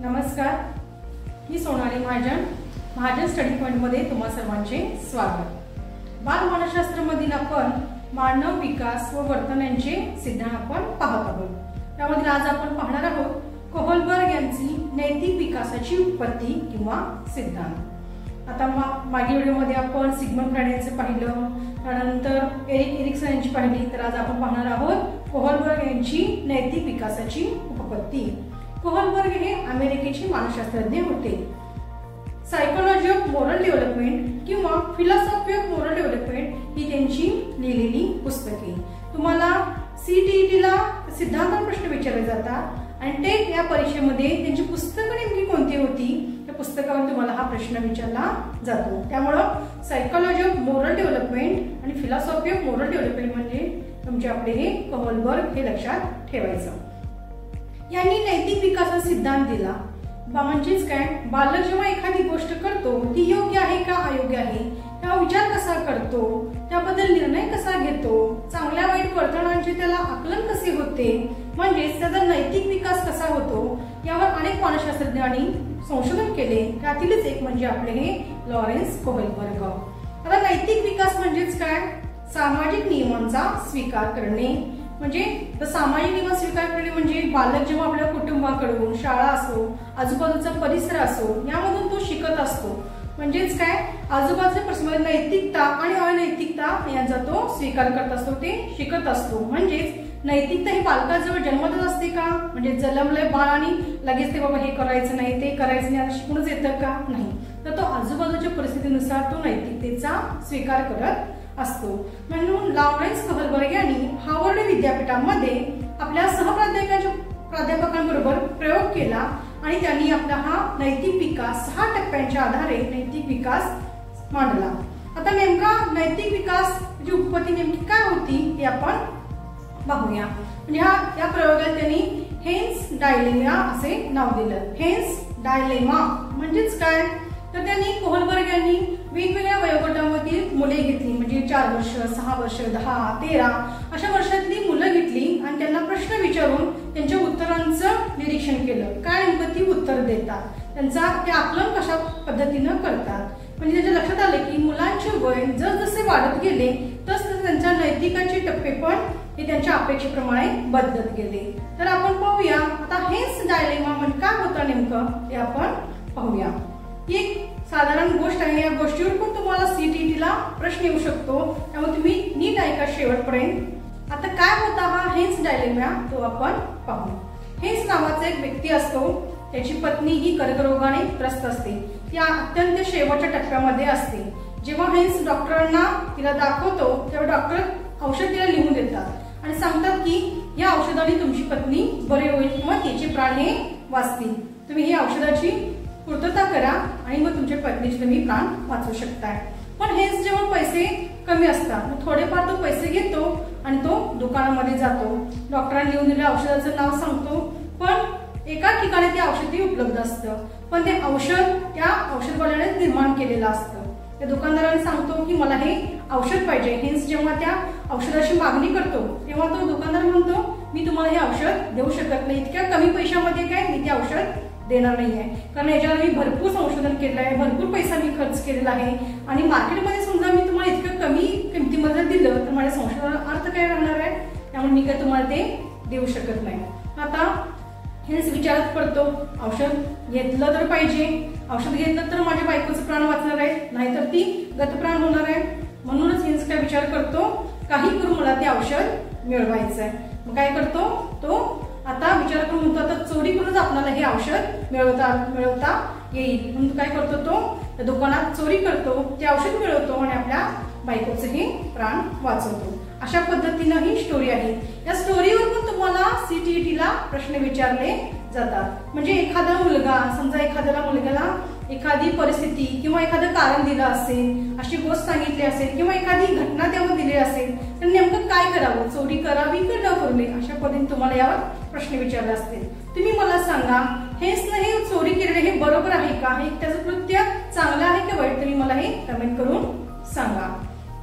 नमस्कार, मी सोनाली महाजन. महाजन स्टडी पॉइंटमध्ये तुम्हा सर्वांचे स्वागत. बालमानसशास्त्र मधील आपण मानव विकास व वर्तन यांचे सिद्धांत आपण पाहत आहोत. त्यामध्ये आज आपण पाहणार आहोत कोहलबर्ग यांची नैतिक विकासाची उत्पत्ती किंवा सिद्धांत. आता मागील व्हिडिओमध्ये आपण सिग्मंड फ्रायड यांचे पाहिलं, त्यानंतर एरिक्सन यांची पाहिली. तर आज आपण पाहणार आहोत कोहलबर्ग यांची नैतिक विकासाची उत्पत्ती. कोहलबर्ग हे अमेरिकेचे मानसशास्त्रज्ञ होते. सायकोलॉजी ऑफ मोरल डेव्हलपमेंट किंवा फिलॉसॉफी ऑफ मोरल डेव्हलपमेंट ही त्यांची लिहिलेली पुस्तके. तुम्हाला CTET ला सिद्धांत प्रश्न विचारले जातात आणि टेट या परीक्षेमध्ये त्यांची पुस्तकं नेमकी कोणती होती त्या पुस्तकावर तुम्हाला हा प्रश्न विचारला जातो. त्यामुळं सायकोलॉजी ऑफ मोरल डेव्हलपमेंट आणि फिलॉसॉफी ऑफ मोरल डेव्हलपमेंट म्हणजे तुमचे आपले हे कोहलबर्ग हे लक्षात ठेवायचं. यांनी नैतिक विकासाचा सिद्धांत दिला. म्हणजेच काय, बालक जेव्हा एखादी गोष्ट करतो ती योग्य आहे का अयोग्य आहे, त्याचा विचार कसा करतो, त्याबद्दल निर्णय कसा घेतो, चांगल्या वाईट वर्तनांचे त्याला आकलन कसे होते, म्हणजेच त्याचा नैतिक विकास कसा होतो, यावर अनेक मानसशास्त्रज्ञांनी संशोधन केले. त्यातीलच एक म्हणजे आपले हे लॉरेन्स कोहलबर्ग. आता नैतिक विकास म्हणजेच काय, सामाजिक नियमांचा स्वीकार करणे. म्हणजे सामाजिक नियम स्वीकार करणे म्हणजे बालक जेव्हा आपल्या कुटुंबाकडून, शाळा असो, आजूबाजूचा परिसर असो, यामधून तो शिकत असतो. म्हणजेच काय, आजूबाजूच्या परिसरामध्ये नैतिकता आणि अनैतिकता यांचा तो स्वीकार करत असतो, ते शिकत असतो. म्हणजेच नैतिकता ही बालकाजवळ जन्मतच असते का, म्हणजे जन्मलंय बाळ आणि लगेच ते बाबा हे करायचं नाही, ते करायचं नाही, शिकूनच येतं का, नाही. तर तो आजूबाजूच्या परिस्थितीनुसार तो नैतिकतेचा स्वीकार करत असतो. म्हणून लॉरेन्स कोहलबर्ग यांनी हार्वर्ड विद्यापीठामध्ये आपल्या प्राध्यापकांबरोबर प्रयोग केला आणि त्यांनी आपला हा नैतिक विकास 6 टप्प्यांच्या आधारे नैतिक विकास मांडला. आता नेमका नैतिक विकासची उत्पत्ती नेमकी काय होती हे आपण पाहूया. म्हणजे या प्रयोगात त्यांनी हेन्स डायलेमा असे नाव दिलं. हेन्स डायलेमा म्हणजेच काय, तर त्यांनी कोहलबर्ग यांनी वेगवेगळ्या वयोगटामधील मुले घेतली. म्हणजे 4 वर्ष, 6 वर्ष, 10, 13 अशा वर्षातली मुलं घेतली आणि त्यांना प्रश्न विचारून त्यांच्या उत्तरांचं निरीक्षण केलं. काय नेमकं ती उत्तर देतात, त्यांचा ते आकलन कशा पद्धतीनं करतात. म्हणजे त्यांच्या लक्षात आले की मुलांचे वय जसजसे वाढत गेले तसतसे त्यांच्या नैतिकाचे टप्पे पण हे त्यांच्या अपेक्षेप्रमाणे बदलत गेले. तर आपण पाहूया आता हेन्स डायलेमा म्हणजे काय होतं नेमकं ते आपण पाहूया. एक साधारण गोष्ट आहे, या गोष्टीवर पण तुम्हाला CTET ला प्रश्न येऊ शकतो, त्यामुळे तुम्ही नीट ऐका शेवटपर्यंत. आता काय होता हा हेन्स डायलेमा तो आपण पाहू. हेन्स नावाचा एक व्यक्ती असतो, त्याची पत्नी ही कर्करोगाने त्रस्त असते. ती अत्यंत शेवटच्या टप्प्यामध्ये असते. जेव्हा हेन्स डॉक्टरांना तिला दाखवतो तेव्हा डॉक्टर औषध तिला लिहून देतात आणि सांगतात की या औषधाने तुमची पत्नी बरी होईल किंवा तिचे प्राण हे वाचतील. तुम्ही ही औषधाची पूर्तता करा आणि मग तुमच्या पत्नीचे तुम्ही प्राण वाचवू शकताय. पण हेच जेव्हा पैसे कमी असतात, थोडेफार तो पैसे घेतो आणि तो दुकानामध्ये जातो. डॉक्टरांनी लिहून दिलेल्या औषधाचं नाव सांगतो, पण एका ठिकाणी ते औषधही उपलब्ध असतं, पण ते औषध त्या औषधवाल्याने निर्माण केलेलं असतं. त्या दुकानदाराने सांगतो की मला हे औषध पाहिजे. हेच जेव्हा त्या औषधाची मागणी करतो तेव्हा तो दुकानदार म्हणतो मी तुम्हाला हे औषध देऊ शकत नाही, इतक्या कमी पैशामध्ये काय मी ते औषध देणार नाहीये, कारण याच्यावर मी भरपूर संशोधन केलं आहे, भरपूर पैसा मी खर्च केलेला आहे आणि मार्केटमध्ये समजा मी तुम्हाला इतकं कमी किमतीमध्ये दिलं तर माझ्या संशोधनाचा अर्थ काय राहणार आहे, त्यामुळे मी काय तुम्हाला ते देऊ शकत नाही. आता हेच विचारात पडतो, औषध घेतलं तर पाहिजे, औषध घेतलं तर माझ्या बायकोचं प्राण वाचणार आहे, नाहीतर ती गतप्राण होणार आहे. म्हणूनच हेच काय विचार करतो, काही करून मला ते औषध मिळवायचं आहे. मग काय करतो तो, आता विचार करून म्हणतो आता चोरी करूनच आपल्याला हे औषध मिळवता येईल. म्हणून काय करतो तो, त्या दुकानात चोरी करतो, ते औषध मिळवतो आणि आपल्या बायकोचे हे प्राण वाचवतो. अशा पद्धतीनं ही स्टोरी आहे. या स्टोरीवर पण तुम्हाला CTET ला प्रश्न विचारले जातात. म्हणजे एखादा मुलगा, समजा एखाद्याला मुलग्याला एखादी परिस्थिती किंवा एखादं कारण दिलं असेल, अशी गोष्ट सांगितली असेल किंवा एखादी घटना त्यावर दिली असेल, तर नेमकं काय करावं, चोरी करावी की न करू नये, अशा पद्धतीने तुम्हाला यावर प्रश्न विचारले असतील. तुम्ही मला सांगा हेच नाही चोरी केलेले हे बरोबर आहे का, हे त्याचं कृत्य चांगलं आहे की वाईट, तुम्ही मला हे कमेंट करून सांगा.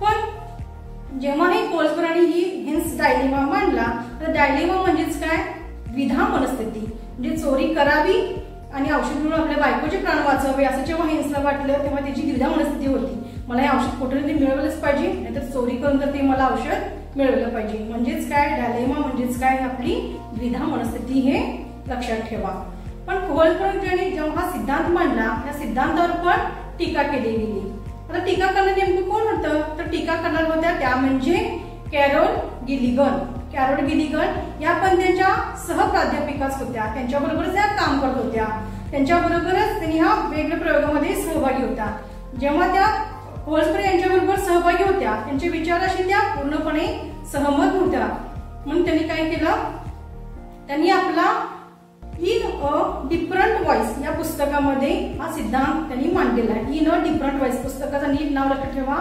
पण जेव्हा हे कोहलबर्गांनी ही हेन्स डायलेमा मांडला, तर डायलेमा म्हणजेच काय, द्विधा मनस्थिती. म्हणजे चोरी करावी आणि औषध मिळून आपल्या बायकोचे प्राण वाचवावे असं जेव्हा हेन्सला वाटलं तेव्हा त्याची द्विधा मनस्थिती होती, मला हे औषध कुठे तरी मिळवलंच पाहिजे, नाहीतर चोरी करून तर ते मला औषध मिळवलं पाहिजे. म्हणजेच काय डायलेमा, म्हणजेच काय आपली द्विधा मनस्थिती, हे लक्षात ठेवा. पण कोहलबर्ग जेव्हा हा सिद्धांत मांडला या सिद्धांतावर पण टीका केली गेली. आता टीका करणारे नेमकं कोण होतं, तर टीका करणार होत्या त्या म्हणजे कॅरोल गिलिगन. कॅरोल गिलिगन या पण त्यांच्या सहप्राध्यापिकाच होत्या, त्यांच्याबरोबरच त्या काम करत होत्या, त्यांच्याबरोबरच त्यांनी ह्या वेगवेगळ्या प्रयोगामध्ये सहभागी होत्या. जेव्हा त्या कोहलबर्ग यांच्याबरोबर सहभागी होत्या त्यांच्या विचाराशी त्या पूर्णपणे सहमत होत्या. म्हणून त्यांनी काय केलं, त्यांनी आपला इन अ डिफरंट व्हॉइस या पुस्तकामध्ये हा सिद्धांत त्यांनी मांडलेला आहे. इन अ डिफरंट व्हॉइस पुस्तकाचं नीट नाव लक्षात ठेवा,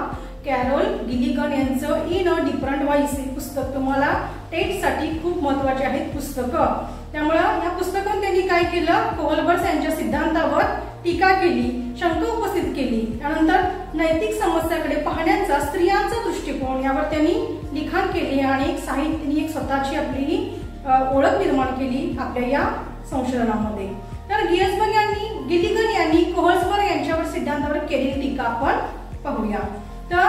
कॅरोल गिलिगन यांचं इन अ डिफरंट व्हॉइस हे पुस्तक तुम्हाला टेटसाठी खूप महत्वाचे आहेत पुस्तकं. त्यामुळे या पुस्तकात त्यांनी काय केलं, कोहलबर्ग यांच्या सिद्धांतावर टीका केली, शंका उपस्थित केली. त्यानंतर नैतिक समस्याकडे पाहण्याचा स्त्रियांचा दृष्टिकोन यावर त्यांनी लिखाण केले आणि एक साहित्याने एक स्वतःची आपली ओळख निर्माण केली आपल्या या संशोधनामध्ये. तर गिलिगन यांनी कोहलबर्ग यांच्यावर सिद्धांतावर केलेली टीका आपण पाहूया. तर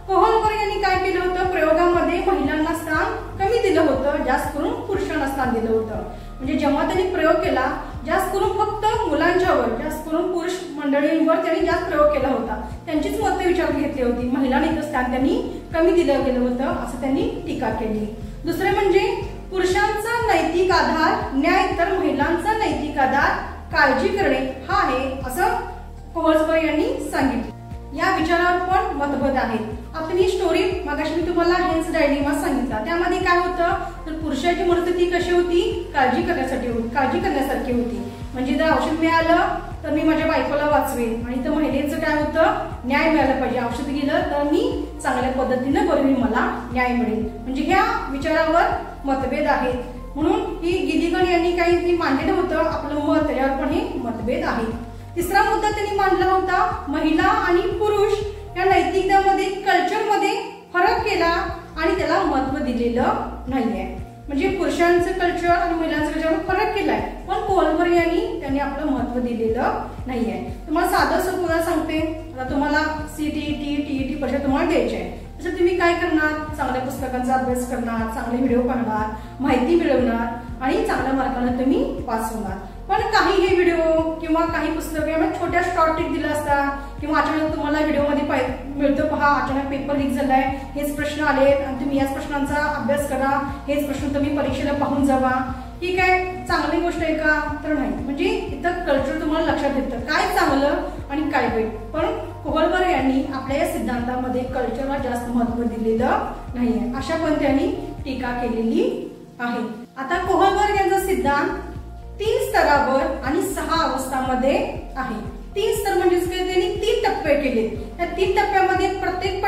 कोहलबर्ग यांनी काय केलं होतं, प्रयोगामध्ये महिलांना स्थान कमी दिलं होतं, जास्त करून पुरुषांना स्थान दिलं होतं. म्हणजे जेव्हा त्यांनी प्रयोग केला जास्त करून फक्त मुलांच्यावर, जास्त करून पुरुष मंडळींवर त्यांनी जास्त प्रयोग केला होता, त्यांचीच मतं विचारात घेतली होती, महिलांना इथं स्थान त्यांनी कमी दिलं गेलं होतं असं त्यांनी टीका केली. दुसरे म्हणजे पुरुषांचा नैतिक आधार न्याय तर महिलांचा नैतिक आधार काळजी करणे हा आहे असं कोहलबर्ग यांनी सांगितलं. या विचारावर पण मतभेद आहेत. आपली स्टोरी मागाशी मी तुम्हाला हेन्स डायलेमा सांगितला, त्यामध्ये काय होतं तर पुरुषाची मनस्थिती कशी होती, काळजी करण्यासारखी होती. म्हणजे जर औषध मिळालं तर मी माझ्या बायकोला वाचवेन, आणि तर महिलेचं काय होतं, न्याय मिळाला पाहिजे, औषध गेलं तर मी चांगल्या पद्धतीने बरोबर मला न्याय मिळेल. म्हणजे ह्या विचारावर मतभेद आहेत. म्हणून ही गिलिगन यांनी काही मांडलेलं होतं आपलं मत, त्याच्यावर पण हे मतभेद आहेत. तिसरा मुद्दा त्यांनी मांडला होता, महिला आणि पुरुष या नैतिकतेमध्ये कल्चरमध्ये फरक केला आणि त्याला महत्व दिलेलं नाहीये. म्हणजे पुरुषांचं कल्चर आणि महिलांचं कल्चर फरक केलाय, पण कोहलबर्ग यांनी त्यांनी आपलं महत्व दिलेलं नाहीये. तुम्हाला साधं सोपं सांगते, आता तुम्हाला सीटीईटी टीईटी परीक्षा तुम्हाला द्यायची आहे, तसं तुम्ही काय करणार, चांगल्या पुस्तकांचा अभ्यास करणार, चांगले व्हिडिओ पाहणार, माहिती मिळवणार आणि चांगल्या मार्काने तुम्ही पास होणार. पण काही हे व्हिडिओ किंवा काही पुस्तके छोट्या शॉर्ट ट्रिक दिला असता, किंवा अचानक तुम्हाला व्हिडिओमध्ये मिळतं पहा अचानक पेपर लीक झालाय, हेच प्रश्न आलेत आणि तुम्ही याच प्रश्नांचा अभ्यास करा, हेच प्रश्न तुम्ही परीक्षेला पाहून जावा, ही काय चांगली गोष्ट आहे का, तर नाही. म्हणजे इथं कल्चर तुम्हाला लक्षात येतं काय चांगलं आणि काय वाईट. पण कोहलबर्ग यांनी आपल्या या सिद्धांतामध्ये कल्चरला जास्त महत्व दिलेलं नाहीये, अशा पण त्यांनी टीका केलेली आहे. आता कोहलबर्ग यांचा सिद्धांत 3 स्तरावर आणि 6 अवस्थांमध्ये आहे. 3 स्तर म्हणजे त्यांनी 3 टप्पे केले. या 3 टप्प्यामध्ये प्रत्येक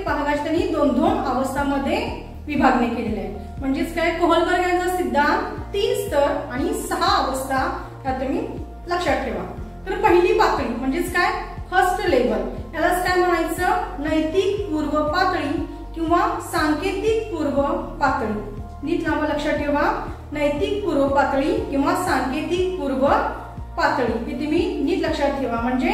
भागाची त्यांनी 2-2 अवस्थांमध्ये विभागणी केलेली आहे. म्हणजेच काय, कोहलबर्ग यांचा सिद्धांत 3 स्तर आणि 6 अवस्था या तुम्ही लक्षात ठेवा. तर पहिली पातळी म्हणजेच काय, फर्स्ट लेवल, यालाच काय म्हणायचं, नैतिक पूर्व पातळी किंवा सांकेतिक पूर्व पातळी. नीट नाव लक्षात ठेवा, नैतिक पूर्व पातळी किंवा सांकेतिक पूर्व पातळी, हे तुम्ही नीट लक्षात ठेवा. म्हणजे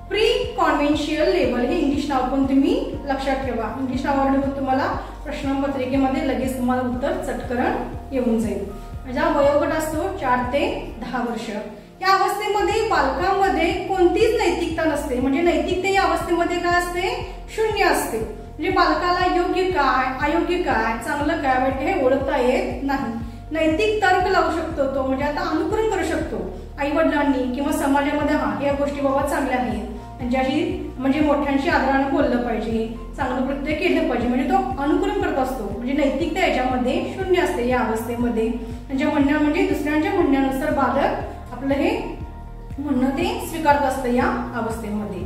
प्री कॉन्व्हेन्शियल लेवल हे इंग्लिश नाव पण तुम्ही लक्षात ठेवा. इंग्लिश नावावर तुम्हाला प्रश्नपत्रिकेमध्ये लगेच तुम्हाला उत्तर चटकन येऊन जाईल. माझा वयोगट असतो 4 ते 10 वर्ष. या अवस्थेमध्ये बालकांमध्ये कोणतीच नैतिकता नसते. म्हणजे नैतिकता या अवस्थेमध्ये काय असते, शून्य असते. म्हणजे बालकाला योग्य काय, अयोग्य काय, चांगलं काय, वाईट हे ओळखता येत नाही. नैतिक तर्क लावू शकतो तो, म्हणजे आता अनुकरण करू शकतो आई वडिलांनी किंवा समाजामध्ये, हा या गोष्टी बाबा चांगल्या आहेत, त्यांच्याशी म्हणजे मोठ्यांशी आदराने बोललं पाहिजे, चांगलं कृत्य केलं पाहिजे, म्हणजे तो अनुकरण करत असतो. म्हणजे नैतिकता याच्यामध्ये शून्य असते या अवस्थेमध्ये. त्यांच्या म्हणण्या म्हणजे दुसऱ्यांच्या म्हणण्यानुसार बालक आपलं हे म्हणणं ते स्वीकारत असतं या अवस्थेमध्ये.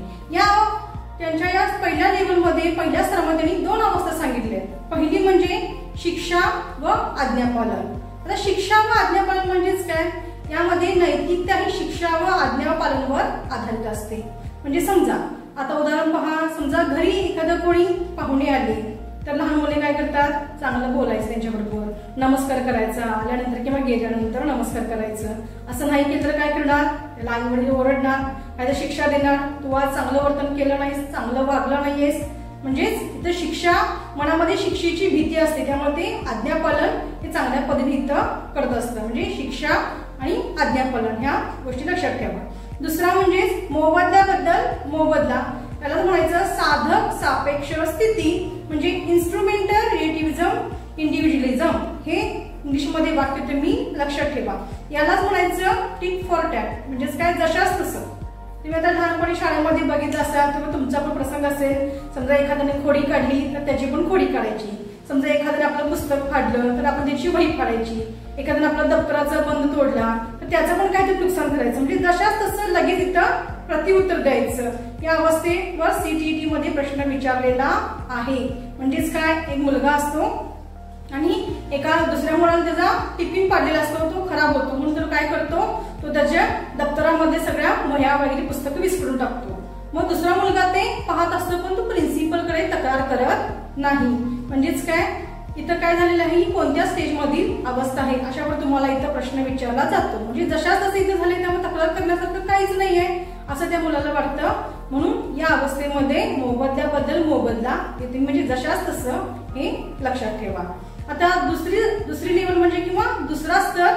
त्यांच्या या पहिल्या लेवलमध्ये, पहिल्या स्तरामध्ये त्यांनी 2 अवस्था सांगितल्या. पहिली म्हणजे शिक्षा व आज्ञापालन. आता शिक्षा व आज्ञापालन म्हणजेच काय, यामध्ये नैतिकता ही शिक्षा व आज्ञापालनावर आधारित असते. म्हणजे समजा आता उदाहरण पहा, समजा घरी एखादं कोणी पाहुणे आले तर लहान मुले काय करतात, चांगलं बोलायचं त्यांच्याबरोबर, नमस्कार करायचा, आल्यानंतर किंवा गेल्यानंतर नमस्कार करायचं. असं नाही केलं तर काय करणार, त्याला आई वडील ओरडणार, काय शिक्षा देणार, तू आज चांगलं वर्तन केलं नाहीस, चांगलं वागलं नाहीयेस. म्हणजेच इथं शिक्षा, मनामध्ये शिक्षेची भीती असते, त्यामुळे ते आज्ञापालन हे चांगल्या पद्धतीने इथं करत असतं. म्हणजे शिक्षा आणि आज्ञापालन ह्या गोष्टी लक्षात ठेवा. दुसरा म्हणजे मोबदल्याबद्दल मोबदला, त्याला म्हणायचं साधक सापेक्ष स्थिती, म्हणजे इन्स्ट्रुमेंटल रिलेटिव्हिझम इंडिव्हिज्युअलिझम. हे इंग्लिशमध्ये वाक्य तुम्ही लक्षात ठेवा. यालाच म्हणायचं टिक फॉर टॅट, म्हणजेच काय, जशाच तसं. तुम्ही आता लहानपणी शाळेमध्ये बघितलं असाल किंवा तुमचा पण प्रसंग असेल, समजा एखाद्याने खोडी काढली तर त्याची पण खोडी काढायची. समजा एखाद्याने आपलं पुस्तक फाडलं तर आपण त्याची वही फाडायची. एखाद्याने आपला दप्तराचा बंद तोडला तर त्याचं पण काहीतरी नुकसान करायचं. म्हणजे जशाच तसं लगेच इथं प्रतिउत्तर द्यायचं. या अवस्थेवर सीटीईटी मध्ये प्रश्न विचारलेला आहे. म्हणजेच काय, एक मुलगा असतो आणि एका दुसऱ्या मुलाने त्याचा टिफिन पाडलेला असतो, तो खराब होतो, म्हणून तो काय करतो, तो त्याच्या दप्तरामध्ये सगळ्या वह्या वगैरे पुस्तकं विस्कळून टाकतो. मग दुसरा मुलगा ते पाहत असतो, पण तो प्रिन्सिपलकडे तक्रार करत नाही. म्हणजेच काय, इथं काय झालेलं आहे, ही कोणत्या स्टेज मधील अवस्था आहे अशावर तुम्हाला इथं प्रश्न विचारला जातो. म्हणजे जशाच तसं इथं झाले, त्यामुळे तक्रार करण्यासारखं काहीच नाहीये असं त्या मुलाला वाटतं. म्हणून या अवस्थेमध्ये मोबदल्याबद्दल मोबदला येते, म्हणजे जशाच तसं हे लक्षात ठेवा. आता दुसरी लेवल म्हणजे किंवा दुसरा स्तर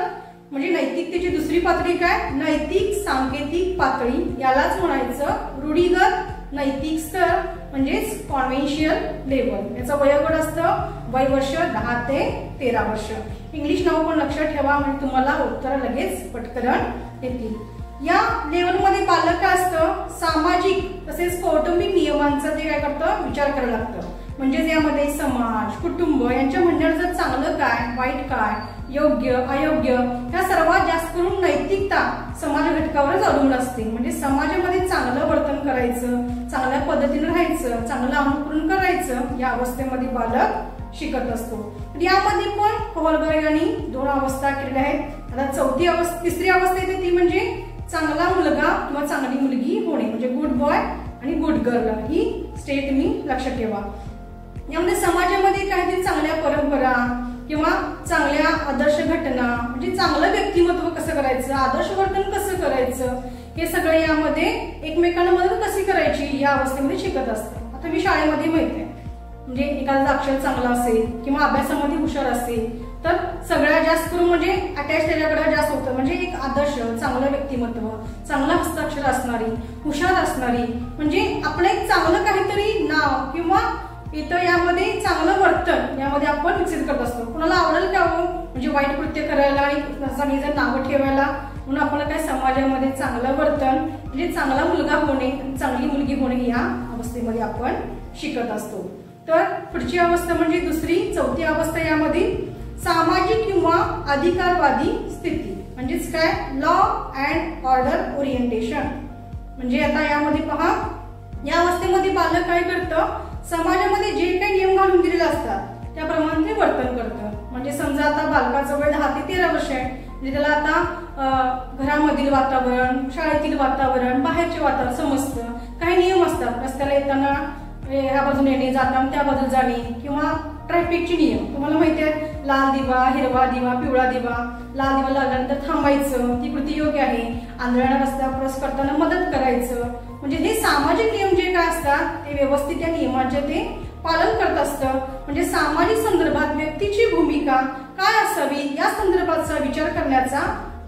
म्हणजे नैतिकतेची दुसरी पातळी काय, नैतिक सांकेतिक पातळी. यालाच म्हणायचं रूढीगत नैतिक स्तर, म्हणजेच कॉन्व्हेन्शियल लेवल. याचं वयोगट असतं वयवर्ष 10 ते 13 वर्ष. इंग्लिश नाव पण लक्षात ठेवा, म्हणजे तुम्हाला उत्तर लगेच पटकन येतील. या लेवलमध्ये बालक काय असतं, सामाजिक तसेच कौटुंबिक नियमांचा ते काय करतं, विचार करायला लागतं. म्हणजे यामध्ये समाज, कुटुंब यांच्या म्हणण्यानुसार चांगलं काय, वाईट काय, योग्य अयोग्य, ह्या सर्वात जास्त करून नैतिकता समाज घटकावरच अवलंबून असते. म्हणजे समाजामध्ये चांगलं वर्तन करायचं, चांगल्या पद्धतीने राहायचं, चांगलं अनुकरण करायचं, या अवस्थेमध्ये बालक शिकत असतो. यामध्ये पण होलबर्ग यांनी 2 अवस्था केलेल्या आहेत. आता तिसरी अवस्था येते ती म्हणजे चांगला मुलगा किंवा चांगली मुलगी होणे, म्हणजे गुड बॉय आणि गुड गर्ल. ही स्टेज तुम्ही लक्षात ठेवा. यामध्ये समाजामध्ये काहीतरी चांगल्या परंपरा किंवा चांगल्या आदर्श घटना, म्हणजे चांगलं व्यक्तिमत्व कसं करायचं, आदर्श वर्तन कसं करायचं, हे सगळं यामध्ये एकमेकांना मदत कशी करायची या अवस्थेमध्ये शिकत असतं. आता मी शाळेमध्ये माहिती आहे, म्हणजे एखादा अक्षर चांगला असेल किंवा अभ्यासामध्ये हुशार असेल तर सगळ्यात जास्त करून म्हणजे अटॅच त्याच्याकडे जास्त होतं. म्हणजे एक आदर्श चांगलं व्यक्तिमत्व, चांगलं हस्ताक्षर असणारी, हुशार असणारी, म्हणजे आपलं एक चांगलं काहीतरी नाव किंवा इथं यामध्ये चांगलं वर्तन यामध्ये आपण विकसित करत असतो. कुणाला आवडेल का हो, म्हणजे वाईट कृत्य करायला आणि चांगली जर नावं ठेवायला. म्हणून आपल्याला काय, समाजामध्ये चांगलं वर्तन म्हणजे चांगला मुलगा होणे, चांगली मुलगी होणे या अवस्थेमध्ये आपण शिकत असतो. तर पुढची अवस्था म्हणजे चौथी अवस्था यामध्ये सामाजिक किंवा अधिकारवादी स्थिती, म्हणजेच काय, लॉ अँड ऑर्डर ओरिएंटेशन. म्हणजे आता यामध्ये पहा, या अवस्थेमध्ये बालक काय करतं, समाजामध्ये जे काही नियम घालून दिलेले असतात त्याप्रमाणे ते वर्तन करतं. म्हणजे समजा आता बालकाचं वय 10 ते 13 वर्ष आहे, म्हणजे त्याला आता घरामधील वातावरण, शाळेतील वातावरण, बाहेरचे वातावरण समजतं. काही नियम असतात, रस्त्याला येताना ह्या बाजूने येणे, जाताना त्या बाजूला जाणे, किंवा ट्रॅफिकचे नियम तुम्हाला माहिती आहेत, लाल दिवा, हिरवा दिवा, पिवळा दिवा. लाल दिवा लागल्यानंतर थांबायचं, ती कृती योग्य आहे. आंधळ्याला रस्ता क्रॉस करताना मदत करायचं. म्हणजे हे सामाजिक नियम जे काय असतात ते व्यवस्थित त्या नियमांचे ते पालन करत असतं. म्हणजे सामाजिक संदर्भात व्यक्तीची भूमिका काय असावी या संदर्भाचा विचार करण्याचा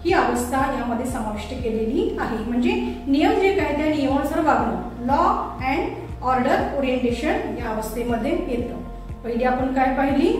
ही अवस्था यामध्ये समाविष्ट केलेली आहे. म्हणजे नियम जे काय त्या नियमानुसार वागणं, लॉ अँड ऑर्डर ओरिएंटेशन या अवस्थेमध्ये येतं. पहिली आपण काय पाहिली,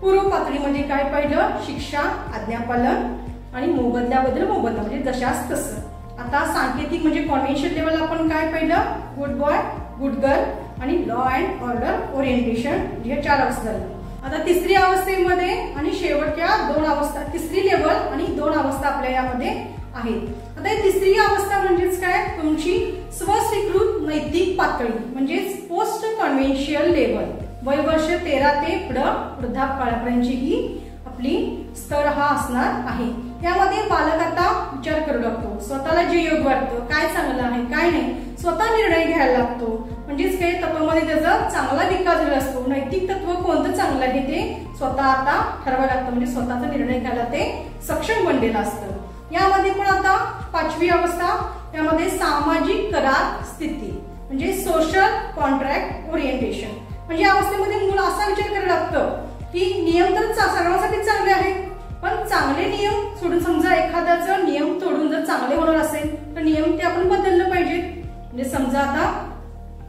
पूर्व पातळीमध्ये काय पाहिलं, शिक्षा, आज्ञापालन आणि मोबदल्याबद्दल मोबदला, म्हणजे जशाच तसं. आता सांकेतिक म्हणजे कॉन्व्हेन्शन लेवल आपण काय पाहिलं, गुड बॉय, गुड गर्ल आणि लॉ अँड ऑर्डर ओरिएंटेशन, हे 4 अवस्था झाल्या. आता तिसरी अवस्थेमध्ये आणि शेवटच्या 2 अवस्था, तिसरी लेवल आणि 2 अवस्था आपल्या यामध्ये आहेत. आता तिसरी अवस्था म्हणजेच काय, तुमची स्वस्वीकृत नैतिक पातळी, म्हणजेच पोस्ट कॉन्व्हेन्शियल लेवल. वयवर्ष 13 ते वृद्धापकाळापर्यंतची ही आपली स्तर हा असणार आहे. यामध्ये बालक आता विचार करू लागतो, स्वतःला जे योग्य वाटतं, काय चांगलं आहे काय नाही, स्वतः निर्णय घ्यायला लागतो, म्हणजेच काही तत्वामध्ये त्याचा चांगला विकास झाला असतो। नैतिक तत्व कोणतं चांगलं आहे ते स्वतः आता ठरवायला लागतं, म्हणजे स्वतःचा निर्णय घ्यायला ते सक्षम बनलेलं असतं। यामध्ये पण आता 5वी अवस्था, यामध्ये सामाजिक करार स्थिती म्हणजे सोशल कॉन्ट्रॅक्ट ओरिएंटेशन। म्हणजे या अवस्थेमध्ये मूल असा विचार करायला लागतं की नियम तर सगळ्यांसाठी चांगले आहेत, पण चांगले नियम सोडून समजा एखाद्याचा नियम तोडून जर चांगले होणार असेल तर नियम ते आपण बदललं पाहिजे। म्हणजे समजा आता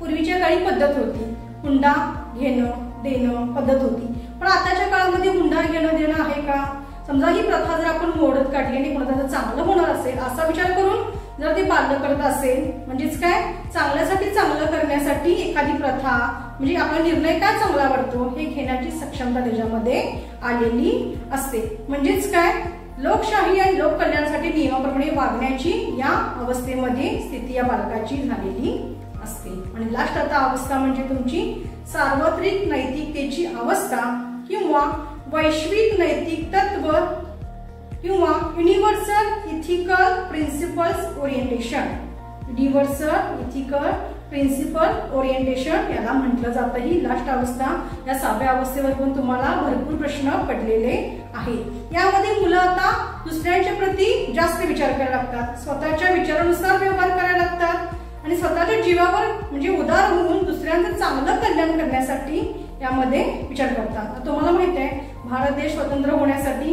पूर्वीच्या काळी पद्धत होती हुंडा घेणं देणं पद्धत होती, पण आताच्या काळामध्ये हुंडा घेणं देणं आहे का? समजा ही प्रथा जर आपण मोडत काढली आणि कोणाचं चांगलं होणार असेल असा विचार करून जर ते पालन करत असेल, म्हणजेच काय चांगल्यासाठी चांगलं करण्यासाठी एखादी प्रथा म्हणजे आपला निर्णय काय चांगला वाटतो हे घेण्याची सक्षमता त्याच्यामध्ये आलेली असते। म्हणजेच काय लोकशाही आणि लोककल्याणासाठी नियमाप्रमाणे वागण्याची या अवस्थेमध्ये स्थिती या बालकाची झालेली असते। आणि लास्ट आता अवस्था म्हणजे तुमची सार्वत्रिक नैतिकतेची अवस्था किंवा वैश्विक नैतिक तत्व किंवा universal ethical principles orientation. Universal ethical principle orientation याला म्हटलं जातं। ही लास्ट अवस्था, या 6व्या अवस्थेवर पण तुम्हाला भरपूर प्रश्न पडलेले आहेत। यामध्ये मुलं आता दुसऱ्यांच्या प्रती जास्त विचार करायला लागतात, स्वतःच्या विचारानुसार व्यवहार करायला लागतात आणि स्वतःच्या जीवावर म्हणजे उदार होऊन दुसऱ्यांचं चांगलं कल्याण करण्यासाठी यामध्ये विचार करतात। तुम्हाला माहित आहे भारत देश स्वतंत्र होण्यासाठी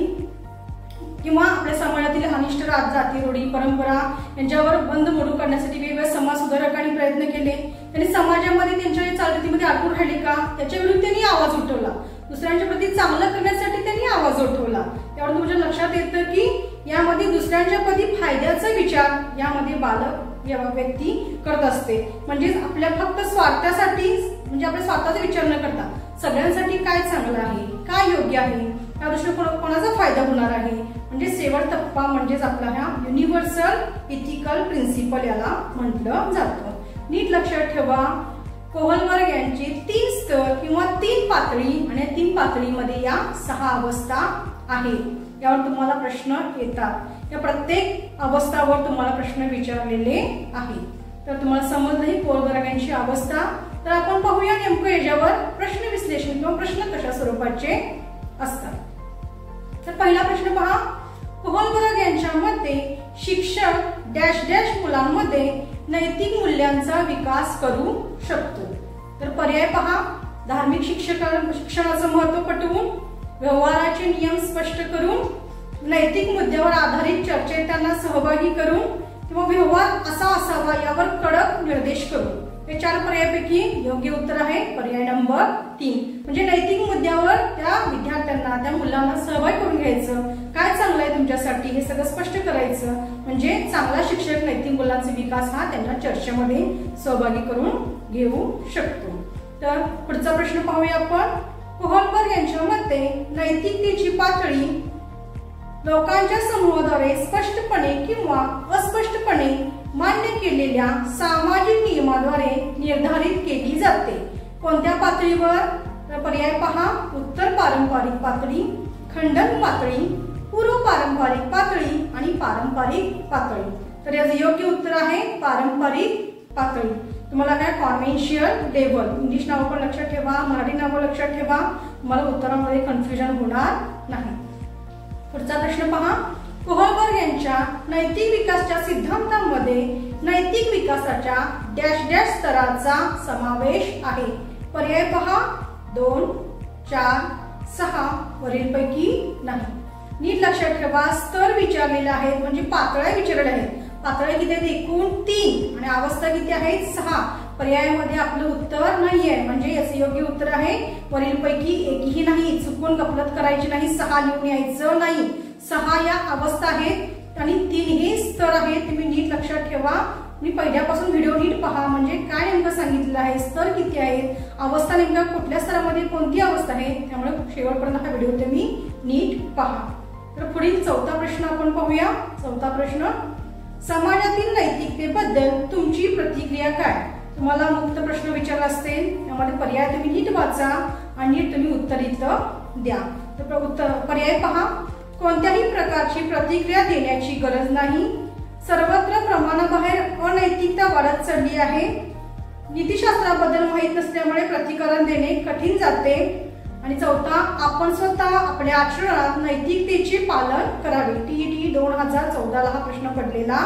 किंवा आपल्या समाजातील अनिष्ट जाती रूढी परंपरा यांच्यावर बंद मोडून काढण्यासाठी वेगवेगळ्या समाज सुधारकांनी प्रयत्न केले। त्यांनी समाजामध्ये त्यांच्या चालरीतीमध्ये अडकून राहिले का त्याच्या विरुद्ध त्यांनी आवाज उठवला, दुसऱ्यांच्या प्रती चांगलं करण्यासाठी त्यांनी आवाज उठवला। त्यावर तुमच्या लक्षात येतं की यामध्ये दुसऱ्यांच्या प्रती फायद्याचा विचार यामध्ये बालक या व्यक्ती करत असते, म्हणजे आपल्या फक्त स्वार्थासाठी म्हणजे आपल्या स्वतःचा विचार न करता सगळ्यांसाठी काय चांगलं आहे काय योग्य आहे त्या दृष्टीने कोणाचा फायदा होणार आहे, म्हणजे शेवट टप्पा म्हणजेच आपला हा युनिव्हर्सल इथिकल प्रिन्सिपल याला म्हटलं जातं। नीट लक्षात ठेवा कोहलबर्ग यांचे 3 स्तर किंवा 3 पातळी आणि 3 पातळीमध्ये या 6 अवस्था आहेत। यावर तुम्हाला प्रश्न येतात, या प्रत्येक अवस्थावर तुम्हाला प्रश्न विचारलेले आहेत। तर तुम्हाला समजलं ही कोहलबर्ग यांची अवस्था। तर आपण पाहूया नेमकं याच्यावर प्रश्न विश्लेषण किंवा प्रश्न कशा स्वरूपाचे असतात। तर पहिला प्रश्न पहा, कोहलबर्ग यांच्या मते शिक्षक डॅश डॅश मुलांमध्ये नैतिक मूल्यांचा विकास करू शकतो। तर पर्याय पहा, धार्मिक शिक्षणाचं महत्त्व पटवून, व्यवहाराचे नियम स्पष्ट करून, नैतिक मुद्द्यावर आधारित चर्चेत त्यांना सहभागी करून किंवा व्यवहार असा असावा यावर कडक निर्देश करून। हे 4 पर्यायापैकी योग्य उत्तर आहे पर्याय नंबर 3। म्हणजे नैतिक मुद्द्यावर त्या विद्यार्थ्यांना त्या मुलांना सहभागी करून घ्यायचं, काय चांगलं आहे तुमच्यासाठी हे सगळं स्पष्ट करायचं, म्हणजे चांगला शिक्षक नैतिक मुलांचा विकास हा त्यांना चर्चेमध्ये सहभागी करून घेऊ शकतो। तर पुढचा प्रश्न पाहूया आपण, कोहलबर्ग यांच्या मते नैतिकतेची पातळी लोकांच्या समूहाद्वारे स्पष्टपणे किंवा अस्पष्टपणे मान्य केलेल्या सामाजिक नियमाद्वारे निर्धारित केली जाते। कोणत्या पातळीवर? तर पर्याय पहा, उत्तर पारंपरिक पातळी, खंडन पातळी, पूर्व पारंपरिक पातळी आणि पारंपरिक पातळी। तर याचं योग्य उत्तर आहे पारंपरिक पातळी। तुम्हाला काय कॉन्व्हेन्शियल लेव्हल, इंग्लिश नाव पण लक्षात ठेवा, मराठी नाव लक्षात ठेवा, तुम्हाला उत्तरामध्ये कन्फ्युजन होणार नाही। पुढचा प्रश्न पहा, कोहलबर्ग यांच्या नैतिक विकासाच्या सिद्धांतामध्ये नैतिक विकासाच्या डॅश डॅश स्तराचा समावेश आहे। पर्याय पहा 2, 4, 6 वरीलपैकी नाही। नीट लक्षात ठेवा स्तर विचारलेले आहेत म्हणजे पातळ्या विचारलेल्या आहेत। पातळ्या किती आहेत? एकूण 3 आणि अवस्था किती आहेत? 6। पर्यायामध्ये आपलं उत्तर नाहीये, म्हणजे याचे योग्य उत्तर आहे वरीलपैकी एकही नाही। चुकून गफलत करायची नाही, 6 लिहून यायचं नाही। 6 या अवस्था आहेत आणि 3 हे स्तर आहेत। तुम्ही नीट लक्षात ठेवा, मी पहिल्यापासून व्हिडिओ नीट पहा, म्हणजे काय नेमकं सांगितलं आहे, स्तर किती आहेत, अवस्था नेमक्या कुठल्या स्तरामध्ये कोणती अवस्था आहे, त्यामुळे शेवटपर्यंत हा व्हिडिओ तुम्ही नीट पहा। तर पुढील 4था प्रश्न आपण पाहूया। 4था प्रश्न, समाजातील नैतिकतेबद्दल तुमची प्रतिक्रिया काय? तुम्हाला मुक्त प्रश्न विचारला असेल, यामध्ये पर्याय तुम्ही नीट वाचा आणि नीट तुम्ही उत्तर इथं द्या। तर पर्याय पहा, कोणत्याही प्रकारची प्रतिक्रिया देण्याची गरज नाही, सर्वत्र प्रमाणाबाहेर अनैतिकता वाढत चालली आहे. नीतिशास्त्राबद्दल माहित नसल्यामुळे प्रतिकरण देणे कठीण जाते. आणि चौथा, आपण स्वतः आपल्या आचरणात नैतिकतेचे पालन करावे. टीईटी 2014 हा प्रश्न पडलेला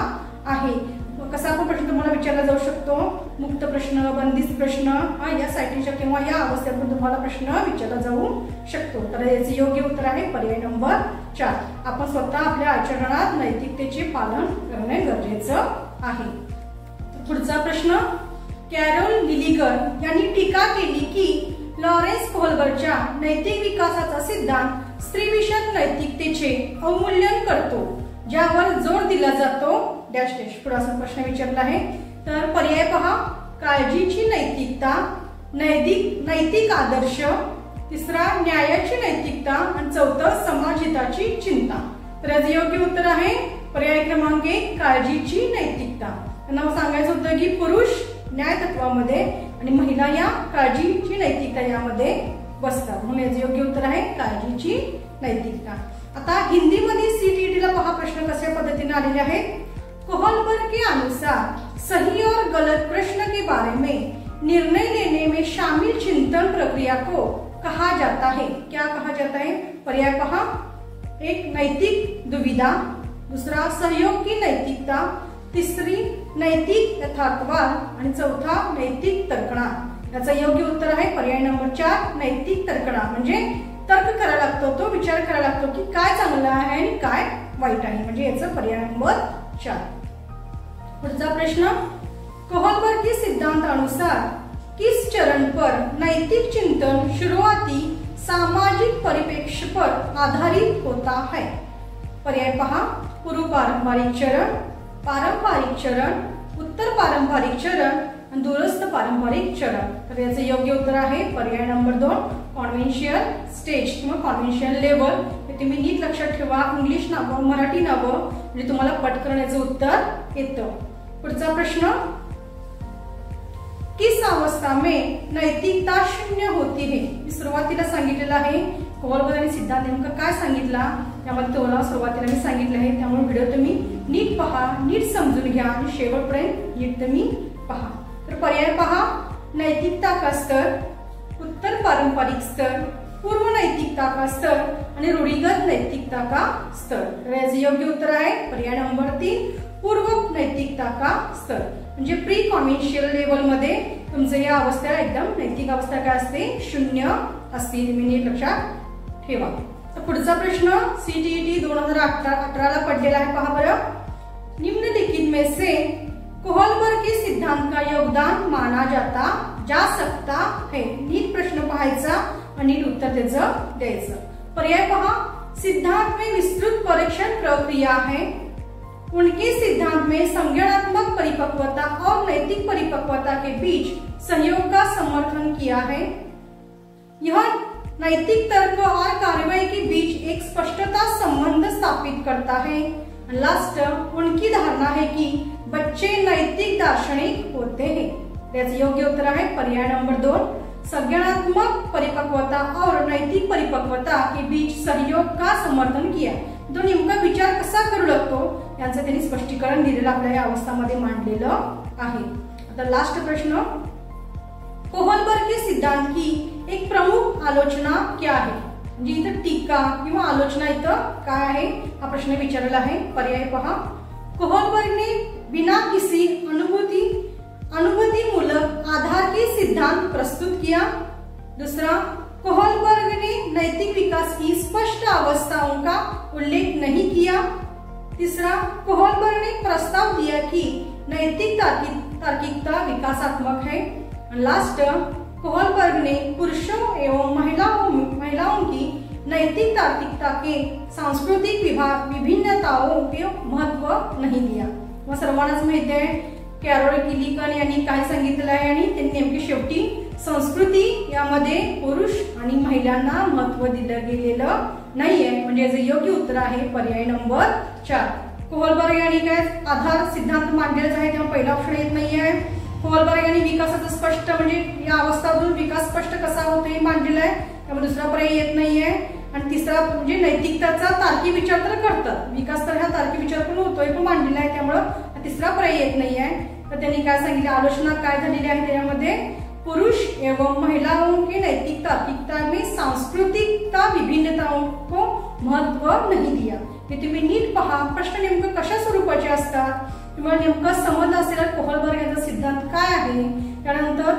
आहे. कसा पण प्रश्न तुम्हाला विचारला जाऊ शकतो. मुक्त प्रश्न, बंदिस्त प्रश्न या सायटीच्या किंवा या अवस्थेतून तुम्हाला प्रश्न विचारला जाऊ शकतो. तर याचे योग्य उत्तर आहे पर्याय नंबर 4. आपण स्वतः आपल्या आचरणात नैतिकतेचे पालन करणे गरजेचं आहे. पुढचा प्रश्न, कॅरोल गिलिगन यांनी टीका केली की लॉरेन्स कोहलबर्गच्या नैतिक विकासाचा सिद्धांत स्त्रीविषयक नैतिकतेचे अवमूल्यन करतो, ज्यावर जोर दिला जातो डॅश डॅश. पुढे प्रश्न विचारला आहे. तर पर्याय पहा, काळजीची नैतिकता, नैतिक आदर्श, तिसरा न्यायाची नैतिकता आणि चौथं समाजहिताची चिंता. तर याचे योग्य उत्तर आहे पर्याय क्रमांक 1 काळजीची नैतिकता. त्यांना सांगायचं होतं की पुरुष न्याय तत्वामध्ये आणि महिला या काळजीची नैतिकता यामध्ये बसतात, म्हणून याचे योग्य उत्तर आहे काळजीची नैतिकता. आता हिंदी मध्ये CTET ला पहा प्रश्न कशा पद्धतीने आलेले आहेत. कोहलबर्ग के अनुसार सही और गलत प्रश्न के बारे में निर्णय लेने में शामिल चिंतन प्रक्रिया को कहा जाता है. क्या कहा जाता है? पर्याय पहा, एक नैतिक दुविधा, दूसरा सहयोग की नैतिकता, तिसरी नैतिक यथार्थवाद आणि चौथा नैतिक तर्कणा. याचा योग्य उत्तर आहे पर्याय नंबर 4 नैतिक तर्कणा. म्हणजे तर्क करायला लागतो, तो विचार करायला लागतो की काय चांगलं आहे आणि काय वाईट आहे, म्हणजे याचा पर्याय नंबर 4. पुढचा प्रश्न, कोहलबर्ग के सिद्धांत अनुसार किस चरण पर नैतिक चिंतन शुरुआती सामाजिक परिप्रेक्ष्य पर आधारित होता है. पर्याय पहा, पूर्व पारंपरिक चरण, पारंपरिक चरण, उत्तर पारंपरिक चरण आणि दूरस्थ पारंपरिक चरण. तर याचे योग्य उत्तर आहे पर्याय नंबर 2 कॉन्व्हेन्शियल स्टेज किंवा कॉन्व्हेन्शियल लेवल. हे तुम्ही नीट लक्षात ठेवा. इंग्लिश नावं, मराठी नावं म्हणजे तुम्हाला पटकन याचं उत्तर येतं. पुढचा प्रश्न, किस अवस्था में नैतिकता शून्य होती है. मी सुरुवातीला सांगितलेलं आहे कोहलबर्ग यांनी सिद्धांत नेमका काय सांगितला त्यामध्ये तुम्हाला सुरुवातीला मी सांगितलं आहे. त्यामुळे व्हिडिओ तुम्ही नीट पहा, नीट समजून घ्या आणि शेवटपर्यंत नीट तुम्ही पहा. तर पर्याय पहा, नैतिकता का स्तर, उत्तर पारंपरिक स्तर, पूर्व नैतिकता का स्तर आणि रूढिगत नैतिकता का स्तर. तर याचे योग्य उत्तर आहे पर्याय नंबर 3 पूर्व नैतिकता का स्तर. म्हणजे प्री कॉन्व्हेन्शियल लेवल मध्ये तुमचं या अवस्था एकदम नैतिक अवस्था काय असते, शून्य असते. तुम्ही नीट लक्षात ठेवा. तर पुढचा प्रश्न CTET 2018 ला पडलेला आहे. पहा बरं, निम्नलिखित में से कोहलबर्ग के सिद्धांत का योगदान माना जा सकता है. नीट प्रश्न पाहायचा आणि नीट उत्तर त्याचं द्यायचं. पर्याय पहा, सिद्धांत में विस्तृत परीक्षण प्रक्रिया है, उनके सिद्धांत में संज्ञानात्मक परिपक्वता और नैतिक परिपक्वता के बीच सहयोग का समर्थन किया है, यह नैतिक तर्क और कार्रवाई के बीच एक स्पष्टता संबंध स्थापित करता है. लास्ट, उनकी धारणा है कि बच्चे नैतिक दार्शनिक होते हैं. त्याचे योग्य उत्तर आहे पर्याय नंबर 2 संज्ञानात्मक परिपक्वता और नैतिक परिपक्वता के बीच सहयोग का समर्थन किया. तो नेमका विचार कसा करू लागतो यांचं त्यांनी स्पष्टीकरण दिलेलं आपल्या या अवस्थामध्ये मांडलेलं आहे. आता लास्ट प्रश्न, कोहलबर्ग के सिद्धांत की एक प्रमुख आलोचना क्या है. म्हणजे इथं टीका किंवा आलोचना इथं काय आहे हा प्रश्न विचारलेला आहे. पर्याय पहा, कोहलबर्ग ने बिना किसी अनुभूतिमूलक आधार के सिद्धांत प्रस्तुत किया. दूसरा, कोहलबर्ग ने नैतिक विकास की स्पष्ट अवस्थाओं का उल्लेख नहीं किया. तीसरा, कोहलबर्ग ने प्रस्ताव दिया कि नैतिक तार्किकता विकासात्मक है. लास्ट, कोहलबर्ग ने पुरुषों एवं महिलाओं की नैतिक तार्किकता के सांस्कृतिक विभिन्नताओं के महत्व नहीं दिया. मग सर्वांनाच माहिती आहे कॅरोल गिलिगन यांनी काय सांगितलं आहे आणि त्यांनी नेमकी शेवटी संस्कृती यामध्ये पुरुष आणि महिलांना महत्व दिलं गेलेलं नाहीये. म्हणजे याचं योग्य उत्तर आहे पर्याय नंबर 4. कोहलबर्ग यांनी काय आधार सिद्धांत मांडलेला आहे तेव्हा पहिला ऑप्शन येत नाहीये. कोहलबर्ग यांनी विकासाचं स्पष्ट म्हणजे या अवस्थातून विकास स्पष्ट कसा होतो हे मांडलेलं आहे त्यामुळे दुसरा पर्याय येत नाहीये. आणि तिसरा म्हणजे नैतिकताचा तार्किक विचार तर करतात, विकास तर हा तार्किक विचार पण होतोय पण मांडलेला आहे, त्यामुळे तिसरा पर्याय येत नाही आहे। तर त्यांनी काय सांगितलं, आलोचना काय झालेली आहे त्यामध्ये, पुरुष एवं महिलाओं की नैतिक तार्किकता में सांस्कृतिकता विभिन्नताओं को महत्व नहीं दिया। हे तुम्ही नीट पहा, प्रश्न नेमकं कशा स्वरूपाचे असतात, तुम्हाला नेमकं समजलं असेल कोहलबर्ग यांचा सिद्धांत काय आहे, त्यानंतर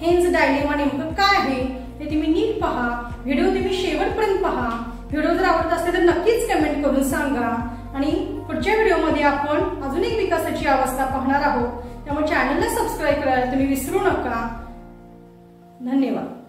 हेन्स डायलेमा नेमकं काय आहे हे तुम्ही नीट पहा। व्हिडिओ तुम्ही शेवटपर्यंत पहा। व्हिडिओ जर आवडत असेल तर नक्कीच कमेंट करून सांगा आणि पुढच्या व्हिडिओमध्ये आपण अजून एक विकासाची अवस्था पाहणार आहोत, त्यामुळे चॅनलला सबस्क्राईब करायला तुम्ही विसरू नका। धन्यवाद।